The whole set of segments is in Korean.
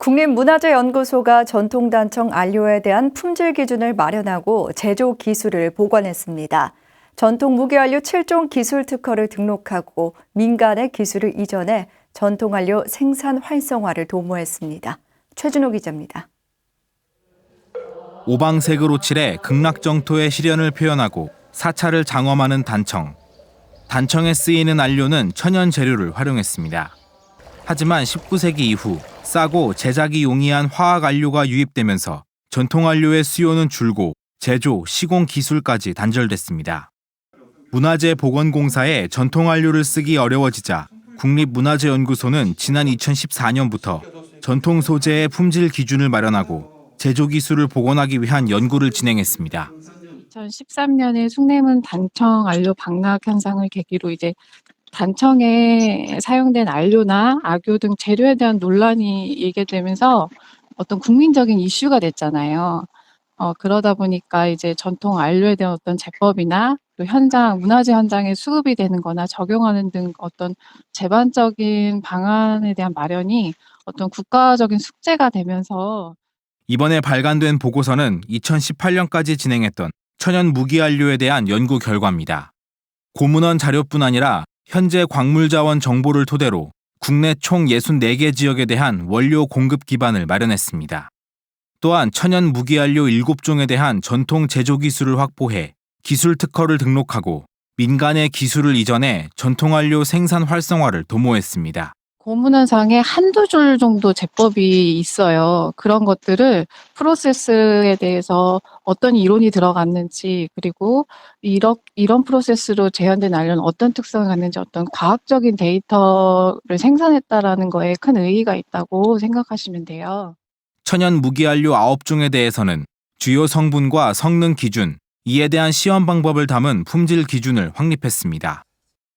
국립문화재연구소가 전통단청 안료에 대한 품질 기준을 마련하고 제조 기술을 보관했습니다. 전통 무기안료 7종 기술 특허를 등록하고 민간의 기술을 이전해 전통안료 생산 활성화를 도모했습니다. 최준호 기자입니다. 오방색으로 칠해 극락정토의 시련을 표현하고 사찰을 장엄하는 단청. 단청에 쓰이는 안료는 천연 재료를 활용했습니다. 하지만 19세기 이후 싸고 제작이 용이한 화학 안료가 유입되면서 전통 안료의 수요는 줄고 제조, 시공 기술까지 단절됐습니다. 문화재보건공사에 전통 안료를 쓰기 어려워지자 국립문화재연구소는 지난 2014년부터 전통 소재의 품질 기준을 마련하고 제조 기술을 복원하기 위한 연구를 진행했습니다. 2013년에 숭례문 단청 안료 방락 현상을 계기로 이제 단청에 사용된 안료나 악교 등 재료에 대한 논란이 일게 되면서 어떤 국민적인 이슈가 됐잖아요. 그러다 보니까 이제 전통 안료에 대한 어떤 제법이나 또 문화재 현장에 수급이 되는 거나 적용하는 등 어떤 제반적인 방안에 대한 마련이 어떤 국가적인 숙제가 되면서 이번에 발간된 보고서는 2018년까지 진행했던 천연 무기안료에 대한 연구 결과입니다. 고문원 자료뿐 아니라 현재 광물자원 정보를 토대로 국내 총 64개 지역에 대한 원료 공급 기반을 마련했습니다. 또한 천연 무기안료 7종에 대한 전통 제조 기술을 확보해 기술 특허를 등록하고 민간의 기술을 이전해 전통안료 생산 활성화를 도모했습니다. 고문원상에 한두 줄 정도 제법이 있어요. 그런 것들을 프로세스에 대해서 어떤 이론이 들어갔는지, 그리고 이런 프로세스로 재현된 안료는 어떤 특성을 갖는지 어떤 과학적인 데이터를 생산했다라는 거에 큰 의의가 있다고 생각하시면 돼요. 천연 무기안료 9종에 대해서는 주요 성분과 성능 기준, 이에 대한 시험 방법을 담은 품질 기준을 확립했습니다.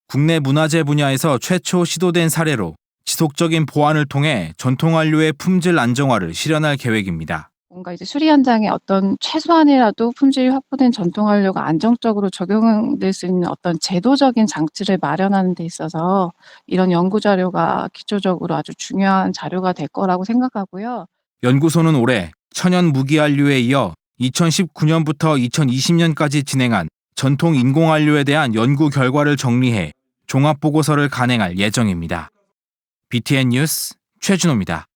국내 문화재 분야에서 최초 시도된 사례로 지속적인 보완을 통해 전통안료의 품질 안정화를 실현할 계획입니다. 뭔가 이제 수리 현장에 어떤 최소한이라도 품질이 확보된 전통 안료가 안정적으로 적용될 수 있는 어떤 제도적인 장치를 마련하는 데 있어서 이런 연구 자료가 기초적으로 아주 중요한 자료가 될 거라고 생각하고요. 연구소는 올해 천연 무기안료에 이어 2019년부터 2020년까지 진행한 전통 인공안료에 대한 연구 결과를 정리해 종합보고서를 간행할 예정입니다. BTN 뉴스 최준호입니다.